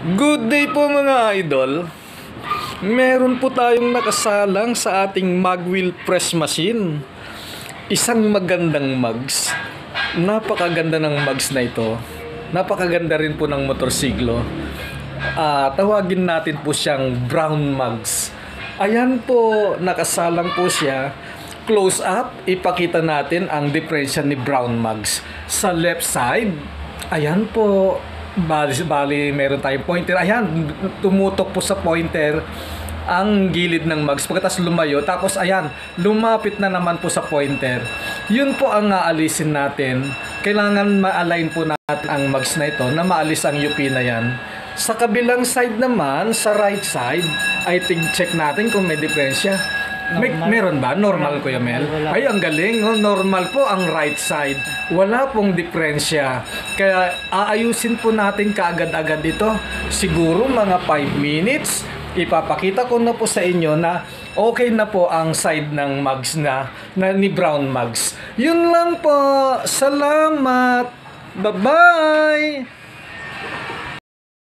Good day po mga idol. Meron po tayong nakasalang sa ating Magwheel Press Machine. Isang magandang mugs. Napakaganda ng mugs na ito. Napakaganda rin po ng motorsiklo. Tawagin natin po siyang brown mugs. Ayan po, nakasalang po siya. Close up, ipakita natin ang diferensya ni brown mugs. Sa left side, ayan po, bali meron tayong pointer. Ayan, tumutok po sa pointer ang gilid ng mugs. Pagkatapos lumayo, tapos ayan, lumapit na naman po sa pointer. Yun po ang aalisin natin. Kailangan ma-align po natin ang mugs na ito na maalis ang UP na yan. Sa kabilang side naman, sa right side, I think check natin kung may diferensya. Meron ba? Normal, Kuya Mel? Ay, ang galing. No? Normal po ang right side. Wala pong diferensya. Kaya aayusin po natin kaagad-agad ito. Siguro mga 5 minutes. Ipapakita ko na po sa inyo na okay na po ang side ng mugs na ni brown mugs. Yun lang po. Salamat. Bye-bye.